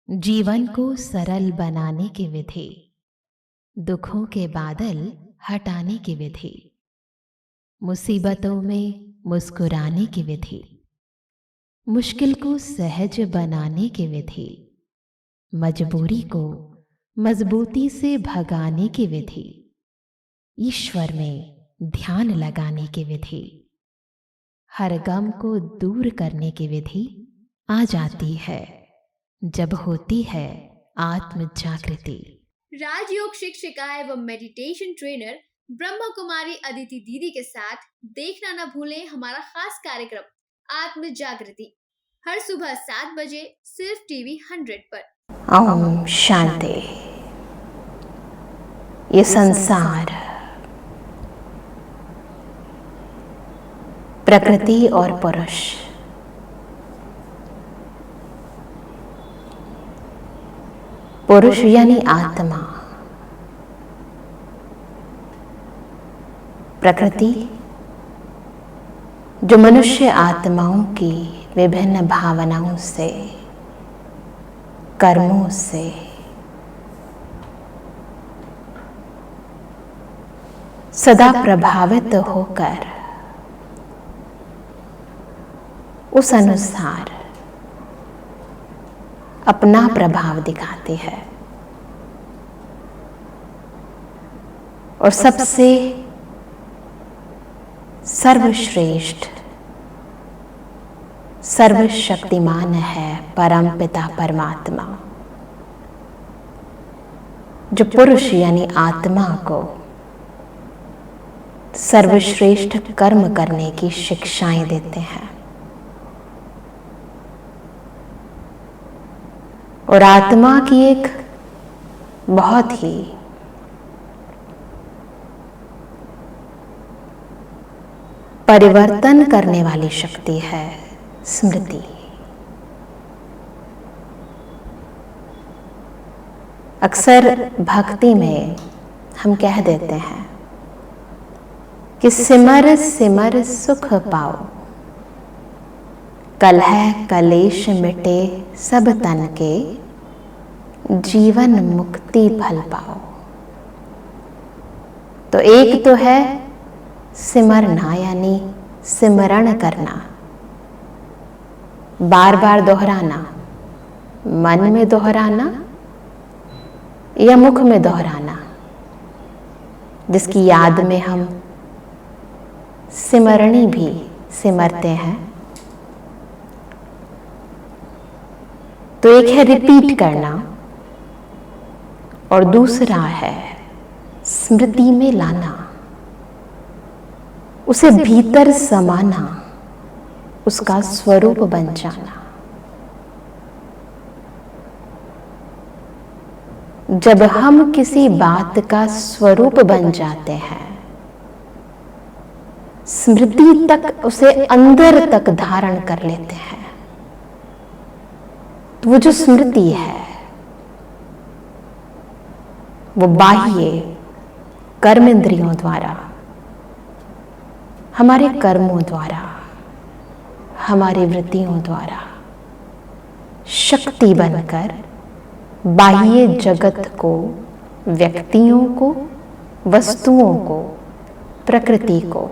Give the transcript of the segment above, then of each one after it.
जीवन को सरल बनाने की विधि, दुखों के बादल हटाने की विधि, मुसीबतों में मुस्कुराने की विधि, मुश्किल को सहज बनाने की विधि, मजबूरी को मजबूती से भगाने की विधि, ईश्वर में ध्यान लगाने की विधि, हर गम को दूर करने की विधि आ जाती है जब होती है आत्म जागृति। राजयोग शिक्षिका एवं मेडिटेशन ट्रेनर ब्रह्मा कुमारी अदिति दीदी के साथ देखना न भूलें हमारा खास कार्यक्रम आत्म जागृति हर सुबह 7 बजे सिर्फ टीवी 100 पर। ओम शांति। ये संसार प्रकृति और पुरुष पुरुष यानी आत्मा, प्रकृति जो मनुष्य आत्माओं की विभिन्न भावनाओं से, कर्मों से सदा प्रभावित होकर उस अनुसार अपना प्रभाव दिखाती है। और सबसे सर्वश्रेष्ठ सर्वशक्तिमान है परम पिता परमात्मा, जो पुरुष यानी आत्मा को सर्वश्रेष्ठ कर्म करने की शिक्षाएं देते हैं। और आत्मा की एक बहुत ही परिवर्तन करने वाली शक्ति है स्मृति। अक्सर भक्ति में हम कह देते हैं कि सिमर सिमर सुख पाओ, कलह कलेश मिटे सब तन के, जीवन मुक्ति फल पाओ। तो एक तो है सिमरना यानी सिमरण करना, बार बार दोहराना, मन में दोहराना या मुख में दोहराना, जिसकी याद में हम सिमरणी भी सिमरते हैं। तो एक है रिपीट करना और दूसरा है स्मृति में लाना, उसे भीतर समाना, उसका स्वरूप बन जाना। जब हम किसी बात का स्वरूप बन जाते हैं, स्मृति तक उसे अंदर तक धारण कर लेते हैं, तो वो जो स्मृति है वो बाह्य कर्म इंद्रियों द्वारा, हमारे कर्मों द्वारा, हमारी वृत्तियों द्वारा शक्ति बनकर बाह्य जगत को, व्यक्तियों को, वस्तुओं को, प्रकृति को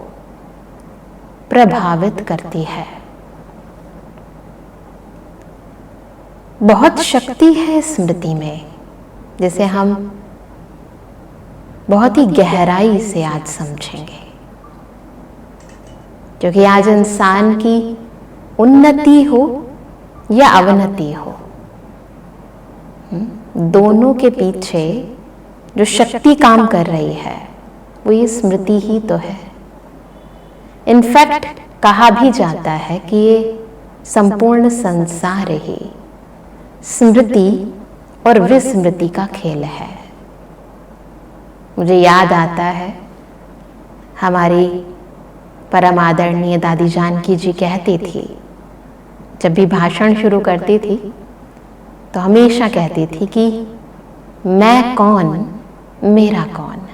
प्रभावित करती है। बहुत शक्ति है स्मृति में, जिसे हम बहुत ही गहराई से आज समझेंगे। क्योंकि आज इंसान की उन्नति हो या अवनति हो, दोनों के पीछे जो शक्ति काम कर रही है वो ये स्मृति ही तो है। इनफैक्ट कहा भी जाता है कि ये संपूर्ण संसार ही स्मृति और विस्मृति का खेल है। मुझे याद आता है हमारी परम आदरणीय दादी जानकी जी कहती थी, जब भी भाषण शुरू करती थी तो हमेशा कहती थी कि मैं कौन, मेरा कौन।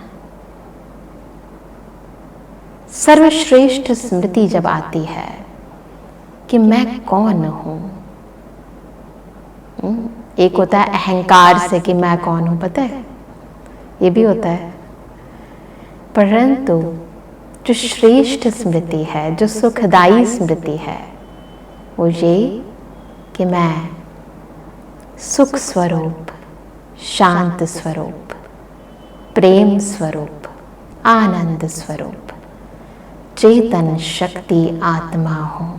सर्वश्रेष्ठ स्मृति जब आती है कि मैं कौन हूं, एक होता है अहंकार से कि मैं कौन हूं, पता है, ये भी होता है। परंतु जो श्रेष्ठ स्मृति है, जो सुखदायी स्मृति है, वो ये कि मैं सुख स्वरूप, शांत स्वरूप, प्रेम स्वरूप, आनंद स्वरूप, चेतन शक्ति आत्मा हूं।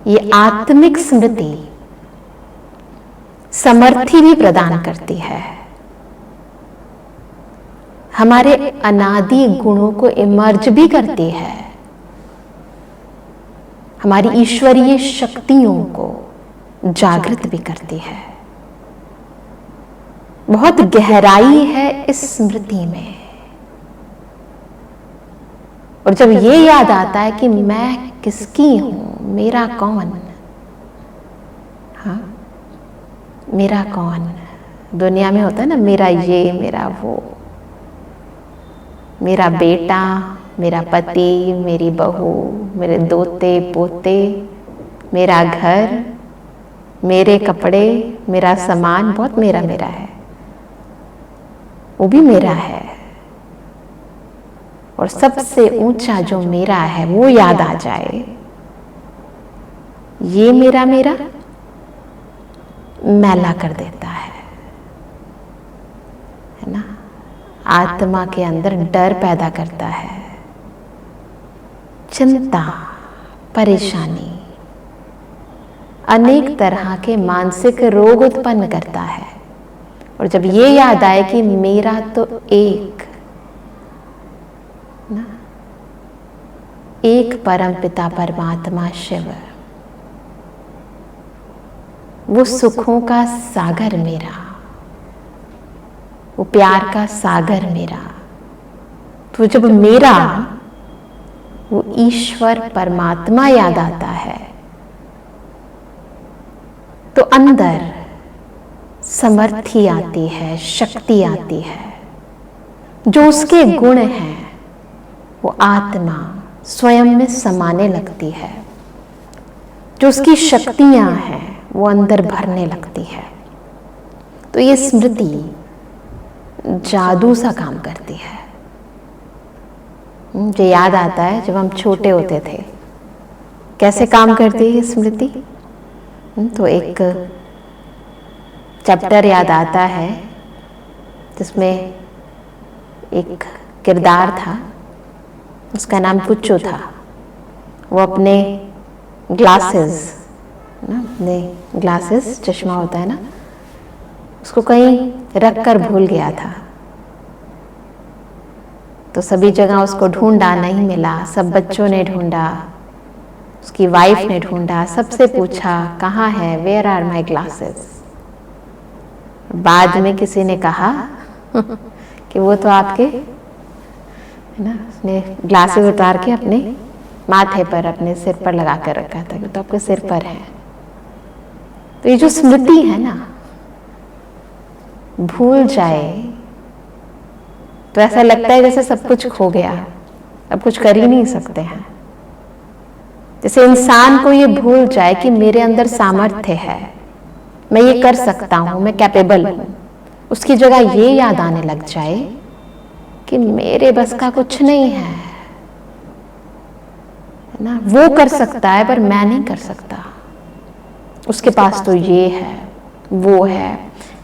ये आत्मिक स्मृति समर्थी भी प्रदान करती है, हमारे अनादि गुणों को इमर्ज भी करती है, हमारी ईश्वरीय शक्तियों को जागृत भी करती है। बहुत गहराई है इस स्मृति में। और जब ये याद आता है कि मैं किसकी हूं, मेरा कौन, हाँ मेरा कौन, दुनिया में होता है ना मेरा ये, मेरा वो, मेरा बेटा, मेरा पति, मेरी बहू, मेरे दोते पोते, मेरा घर, मेरे कपड़े, मेरा सामान, बहुत मेरा मेरा है, वो भी मेरा है। और सबसे ऊंचा जो मेरा है वो याद आ जाए, ये मेरा मेरा मैला कर देता है ना। आत्मा के अंदर डर पैदा करता है, चिंता, परेशानी, अनेक तरह के मानसिक रोग उत्पन्न करता है। और जब ये याद आए कि मेरा तो एक ना, एक परम पिता परमात्मा शिव, वो सुखों का सागर मेरा, वो प्यार का सागर मेरा, तो जब मेरा वो ईश्वर परमात्मा याद आता है तो अंदर समर्थी आती है, शक्ति आती है। जो उसके गुण हैं वो आत्मा स्वयं में समाने लगती है, जो उसकी शक्तियां हैं वो अंदर भरने लगती है। तो ये स्मृति जादू सा काम करती है। मुझे याद आता है जब हम छोटे होते थे कैसे काम करती है स्मृति। तो एक चैप्टर याद आता है जिसमें एक किरदार था, उसका नाम पुच्चू था। वो अपने ग्लासेस ना, अपने ग्लासेस, चश्मा होता है ना, उसको कहीं रख कर भूल गया था। तो सभी जगह उसको ढूंढा, नहीं मिला। सब बच्चों ने ढूंढा, उसकी वाइफ ने ढूंढा, सबसे पूछा कहाँ है, वेयर आर माई ग्लासेस। बाद में किसी ने कहा कि वो तो आपके है ना, उसने ग्लासेस उतार के अपने माथे पर, अपने सिर पर लगा कर रखा था, तो आपके सिर पर है। तो ये जो स्मृति है ना, भूल जाए तो ऐसा लगता है जैसे सब कुछ खो गया, अब कुछ कर ही नहीं सकते हैं। जैसे इंसान को ये भूल जाए कि मेरे अंदर सामर्थ्य है, मैं ये कर सकता हूं, मैं कैपेबल हूं। उसकी जगह ये याद आने लग जाए कि मेरे बस का कुछ नहीं है ना, वो कर सकता है पर मैं नहीं कर सकता। उसके पास तो ये है, वो है,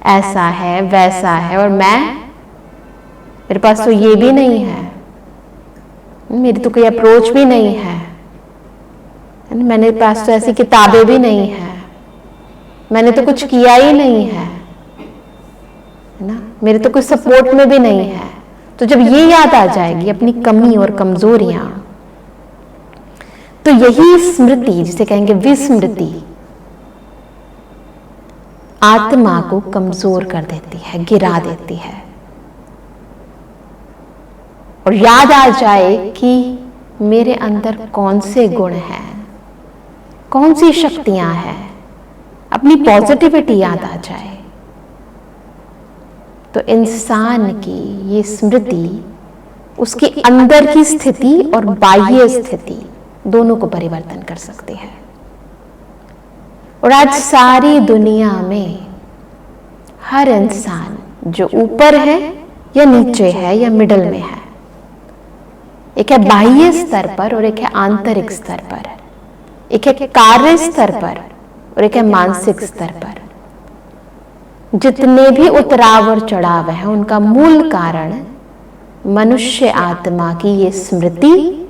ऐसा है, वैसा है, और मेरे पास तो ये भी नहीं है, मेरी तो कोई अप्रोच भी नहीं है, मेरे पास तो ऐसी किताबें भी नहीं है, मैंने तो कुछ किया ही नहीं है ना, मेरे तो कुछ सपोर्ट में भी नहीं है। तो जब ये याद आ जाएगी अपनी कमी और कमजोरियां, तो यही स्मृति, जिसे कहेंगे विस्मृति, आत्मा को कमजोर कर देती है, गिरा देती है। और याद आ जाए कि मेरे अंदर कौन से गुण हैं, कौन सी शक्तियां हैं, अपनी पॉजिटिविटी याद आ जाए, तो इंसान की ये स्मृति उसके अंदर की स्थिति और बाह्य स्थिति दोनों को परिवर्तन कर सकती है। और आज सारी दुनिया में हर इंसान जो ऊपर है या नीचे है या मिडल में है, एक है बाह्य स्तर पर और एक है आंतरिक स्तर पर, एक है कार्य स्तर पर और एक है मानसिक स्तर पर। जितने भी उतराव और चढ़ाव हैं उनका मूल कारण मनुष्य आत्मा की ये स्मृति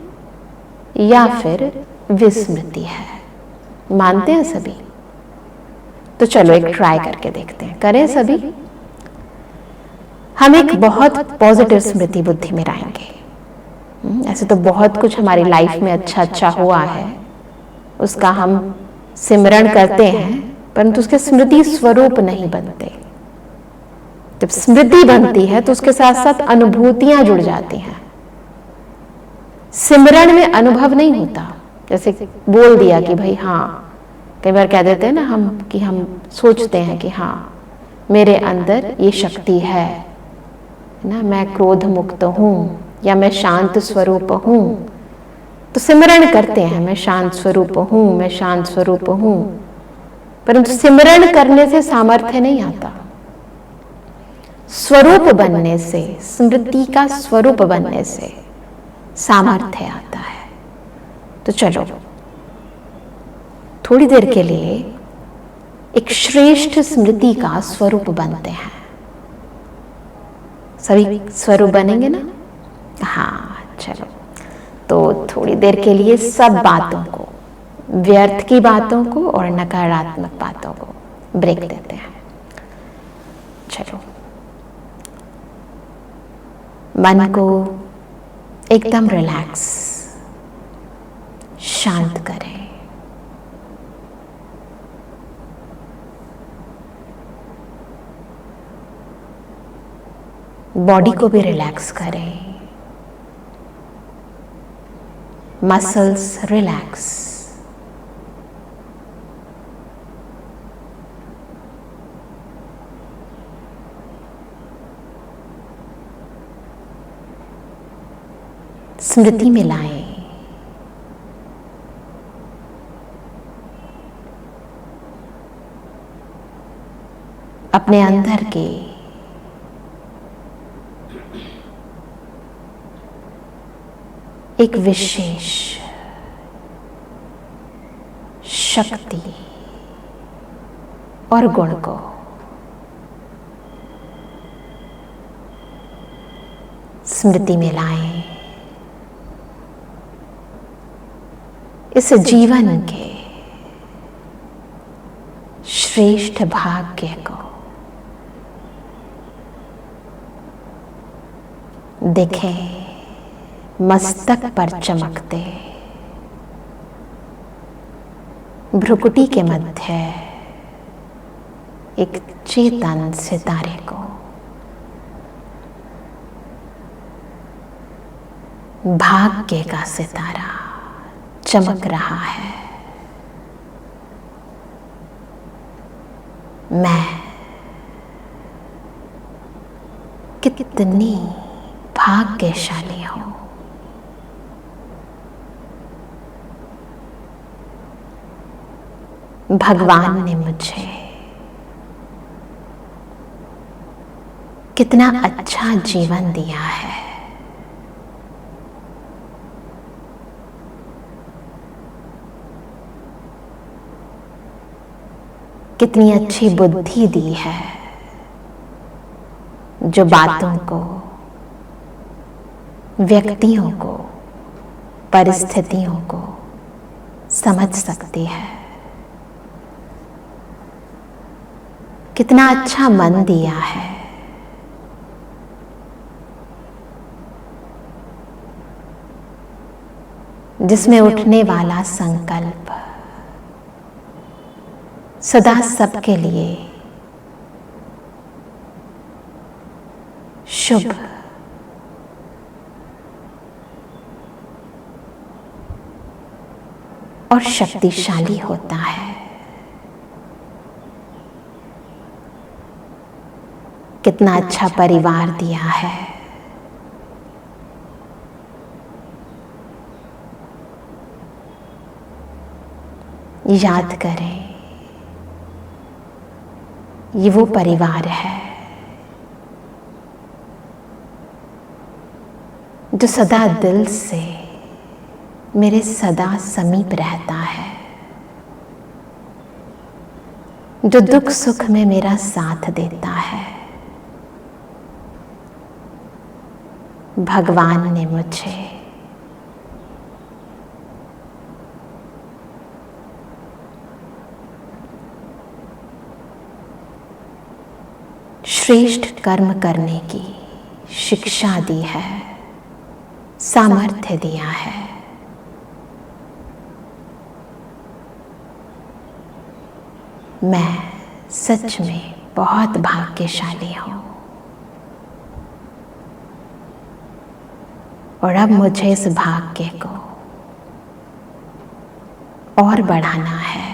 या फिर विस्मृति है। मानते हैं सभी? तो चलो एक ट्राई करके देखते हैं, करें सभी। हम एक बहुत पॉजिटिव स्मृति बुद्धि में आएंगे। ऐसे तो बहुत कुछ हमारी लाइफ में अच्छा अच्छा हुआ है, उसका हम सिमरण करते हैं, परंतु उसके स्मृति स्वरूप नहीं बनते। जब स्मृति बनती है तो उसके साथ साथ अनुभूतियां जुड़ जाती हैं। सिमरण में अनुभव नहीं होता। जैसे बोल दिया कि भाई हाँ, कई बार कह देते हैं ना हम कि हम सोचते हैं कि हाँ मेरे अंदर ये शक्ति है ना, मैं क्रोध मुक्त हूँ या मैं शांत स्वरूप हूँ, तो सिमरण करते हैं मैं शांत स्वरूप हूँ, मैं शांत स्वरूप हूँ। परंतु सिमरण करने से सामर्थ्य नहीं आता। स्वरूप बनने से, स्मृति का स्वरूप बनने से सामर्थ्य आता है। तो चलो थोड़ी देर के लिए एक श्रेष्ठ स्मृति का स्वरूप बनते हैं। सभी स्वरूप बनेंगे ना? हाँ चलो। तो थोड़ी देर के लिए सब बातों को, व्यर्थ की बातों को और नकारात्मक बातों को ब्रेक देते हैं। चलो मन को एकदम रिलैक्स, शांत करें। बॉडी को भी रिलैक्स करें, मसल्स रिलैक्स। स्मृति में लाएं। अपने अंदर के एक विशेष शक्ति और गुण को स्मृति में लाएं। इस जीवन के श्रेष्ठ भाग्य को देखें मस्तक पर चमकते, भ्रुकुटी के मध्य एक चेतन सितारे को। भाग्य का सितारा चमक रहा है। मैं कितनी भाग्यशाली हूं। भगवान ने मुझे कितना अच्छा जीवन दिया है। कितनी अच्छी बुद्धि दी है जो बातों को, व्यक्तियों को, परिस्थितियों को समझ सकती है। कितना अच्छा मन दिया है। जिसमें उठने वाला संकल्प सदा सबके लिए शुभ और शक्तिशाली होता है। कितना अच्छा परिवार दिया है। याद करें ये वो परिवार है जो सदा दिल से मेरे सदा समीप रहता है, जो दुख सुख में मेरा साथ देता है। भगवान ने मुझे श्रेष्ठ कर्म करने की शिक्षा दी है, सामर्थ्य दिया है। मैं सच में बहुत भाग्यशाली हूँ और अब मुझे इस भाग्य को और बढ़ाना है।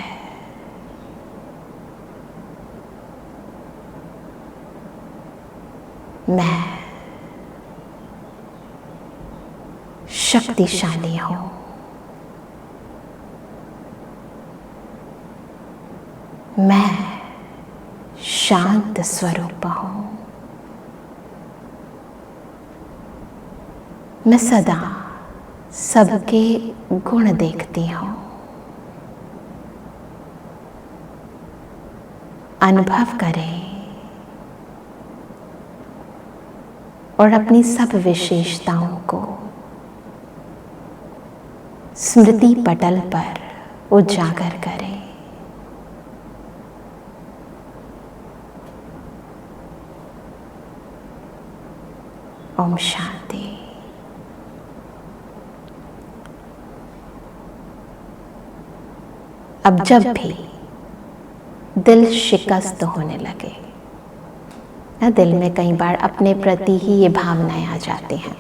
मैं शक्तिशाली हूँ। मैं शांत स्वरूप हूँ। मैं सदा सबके गुण देखती हूँ। अनुभव करें और अपनी सब विशेषताओं को स्मृति पटल पर उजागर करें। ओम शांति। अब जब भी दिल शिकस्त होने लगे ना, दिल में कई बार अपने प्रति ही ये भावनाएं आ जाती हैं,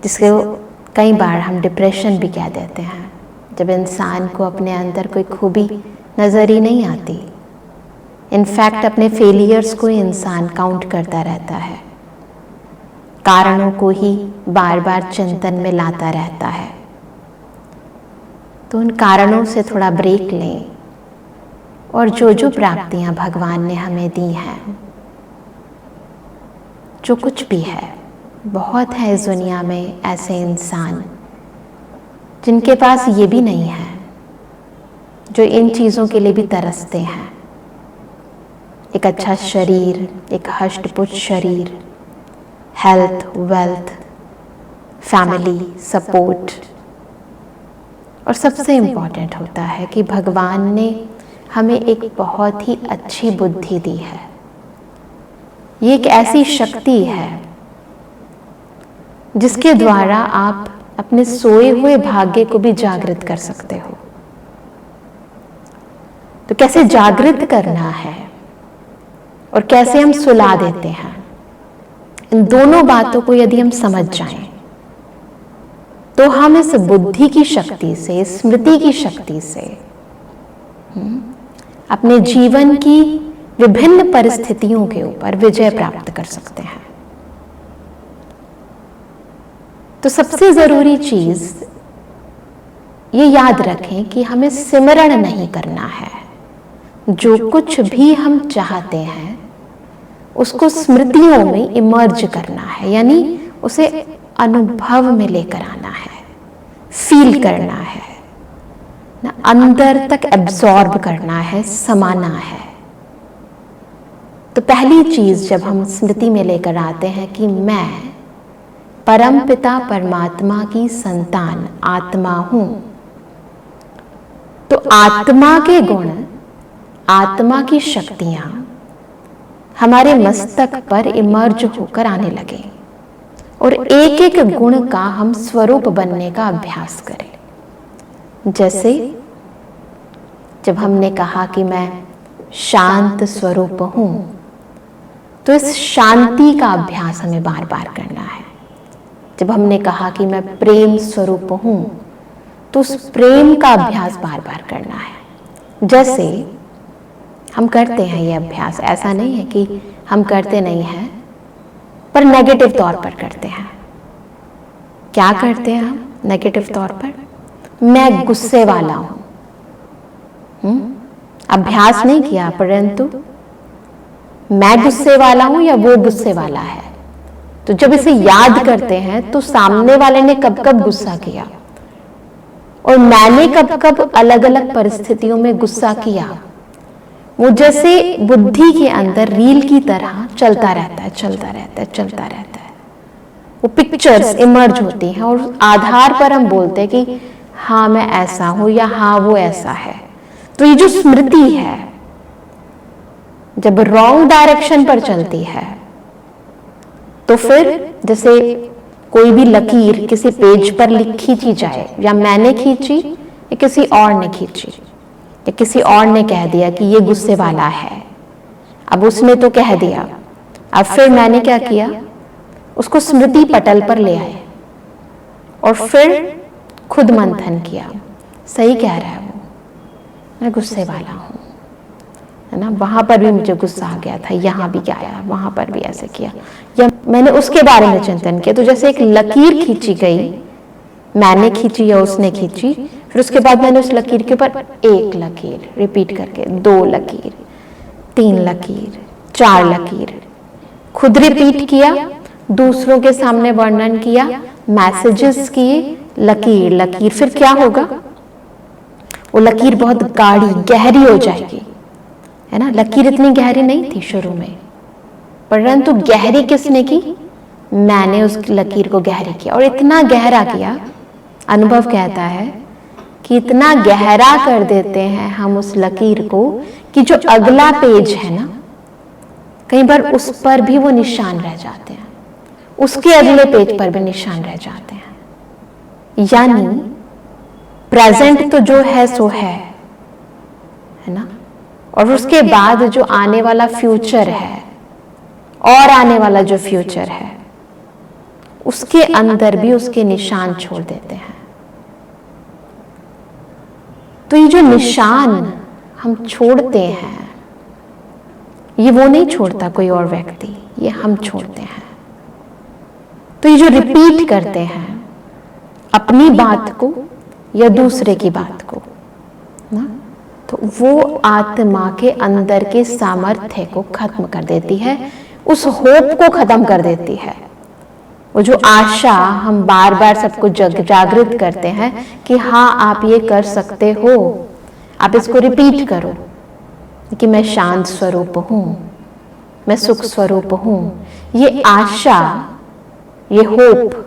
जिसको कई बार हम डिप्रेशन भी कह देते हैं। जब इंसान को अपने अंदर कोई खूबी नजर ही नहीं आती, इनफैक्ट अपने फेलियर्स को ही इंसान काउंट करता रहता है, कारणों को ही बार बार चिंतन में लाता रहता है, तो उन कारणों से थोड़ा ब्रेक लें और जो जो प्राप्तियां भगवान ने हमें दी हैं, जो कुछ भी है, बहुत है इस दुनिया में ऐसे इंसान जिनके पास ये भी नहीं है, जो इन चीज़ों के लिए भी तरसते हैं। एक अच्छा शरीर, एक हष्ट-पुष्ट शरीर, हेल्थ, वेल्थ, फैमिली सपोर्ट, और सबसे इम्पॉर्टेंट होता है कि भगवान ने हमें एक बहुत ही अच्छी बुद्धि दी है। ये एक ऐसी शक्ति है जिसके द्वारा आप अपने सोए हुए भाग्य को भी जागृत कर सकते हो। तो कैसे जागृत करना है और कैसे हम सुला देते हैं, इन दोनों बातों को यदि हम समझ जाएं, तो हम इस बुद्धि की शक्ति से, स्मृति की शक्ति से अपने जीवन की विभिन्न परिस्थितियों के ऊपर विजय प्राप्त कर सकते हैं। तो सबसे जरूरी चीज ये याद रखें कि हमें सिमरण नहीं करना है। जो कुछ भी हम चाहते हैं उसको स्मृतियों में इमर्ज करना है, यानी उसे अनुभव में लेकर आना है, फील करना है ना, अंदर तक एब्जॉर्ब करना है, समाना है। तो पहली चीज जब हम स्मृति में लेकर आते हैं कि मैं परमपिता परमात्मा की संतान आत्मा हूं, तो आत्मा के गुण, आत्मा की शक्तियां हमारे मस्तक पर इमर्ज होकर आने लगे और एक एक गुण का हम स्वरूप बनने का अभ्यास करें। जैसे जब हमने कहा कि मैं शांत स्वरूप हूं, तो इस शांति का अभ्यास हमें बार बार करना है। जब हमने कहा कि मैं प्रेम स्वरूप हूं, तो उस प्रेम का अभ्यास बार बार करना है। जैसे हम करते हैं ये अभ्यास, ऐसा नहीं है कि हम करते नहीं हैं, पर नेगेटिव तौर पर करते हैं। क्या करते हैं हम नेगेटिव तौर पर? मैं गुस्से वाला हूं, अभ्यास नहीं किया, परंतु मैं गुस्से वाला हूं या वो गुस्से वाला है। तो जब इसे याद करते हैं तो सामने वाले ने कब कब गुस्सा किया और मैंने कब कब अलग अलग परिस्थितियों में गुस्सा किया, वो जैसे बुद्धि के अंदर रील की तरह चलता रहता है, चलता रहता है, चलता रहता है। वो पिक्चर्स इमर्ज होती हैं और आधार पर हम बोलते हैं कि हाँ मैं ऐसा हूं या हाँ वो ऐसा है। तो ये जो स्मृति है जब रॉन्ग डायरेक्शन पर चलती है तो फिर जैसे कोई भी लकीर किसी पेज पर खींची जाए, या मैंने खींची या किसी और ने खींची, या किसी और ने कह दिया कि ये गुस्से वाला है, अब उसने तो कह दिया, अब फिर मैंने क्या किया, उसको स्मृति पटल पर ले आए और फिर खुद मंथन किया, सही कह रहा है वो, मैं गुस्से वाला हूं, है ना, वहां पर भी मुझे गुस्सा आ गया था, यहाँ भी आया, वहां पर भी ऐसे किया, या मैंने उसके बारे में चिंतन किया। तो जैसे एक लकीर खींची गई, मैंने खींची या उसने खींची, फिर उसके बाद मैंने उस लकीर के ऊपर एक लकीर रिपीट करके, 2 लकीर, 3 लकीर, 4 लकीर खुद रिपीट किया, दूसरों के सामने वर्णन किया, मैसेजेस किए, लकीर लकीर, फिर क्या होगा, वो लकीर बहुत गाढ़ी गहरी हो जाएगी, है ना। लकीर इतनी गहरी नहीं थी शुरू में, परंतु गहरी किसने की, मैंने उस लकीर को गहरी किया, और इतना गहरा किया, अनुभव कहता है कि इतना गहरा कर देते हैं हम उस लकीर को कि जो अगला पेज है ना, कई बार उस पर भी वो निशान रह जाते हैं, उसके अगले पेज पर भी निशान रह जाते हैं। यानी प्रेजेंट तो जो है सो है ना, और उसके बाद जो आने वाला फ्यूचर है और आने वाला जो फ्यूचर है उसके अंदर भी उसके निशान छोड़ देते हैं। तो ये जो निशान हम छोड़ते हैं, ये वो नहीं छोड़ता कोई और व्यक्ति, ये हम छोड़ते हैं। तो ये जो रिपीट करते हैं अपनी बात को या दूसरे की बात को ना, तो वो आत्मा के अंदर के सामर्थ्य को खत्म कर देती है, उस होप को खत्म कर देती है। वो जो आशा हम बार बार सबको जागृत करते हैं कि हाँ आप ये कर सकते हो, आप इसको रिपीट करो कि मैं शांत स्वरूप हूं, मैं सुख स्वरूप हूं, ये आशा, ये होप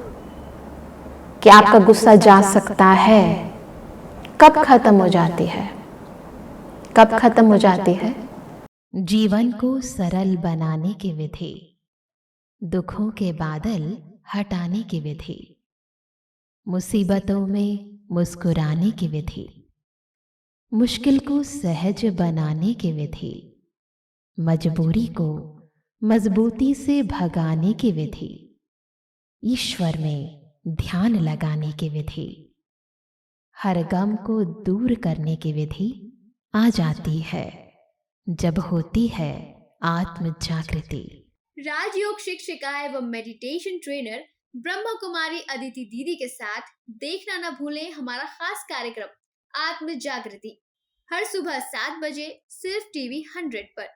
कि आपका गुस्सा जा सकता है, कब खत्म हो जाती है, कब खत्म हो जाती है, जीवन को सरल बनाने की विधि, दुखों के बादल हटाने की विधि, मुसीबतों में मुस्कुराने की विधि, मुश्किल को सहज बनाने की विधि, मजबूरी को मजबूती से भगाने की विधि, ईश्वर में ध्यान लगाने की विधि, हर गम को दूर करने की विधि आ जाती है जब होती है आत्म जागृति। राजयोग शिक्षिका एवं मेडिटेशन ट्रेनर ब्रह्मा कुमारी अदिति दीदी के साथ देखना ना भूलें हमारा खास कार्यक्रम आत्म जागृति, हर सुबह 7 बजे सिर्फ टीवी 100 पर।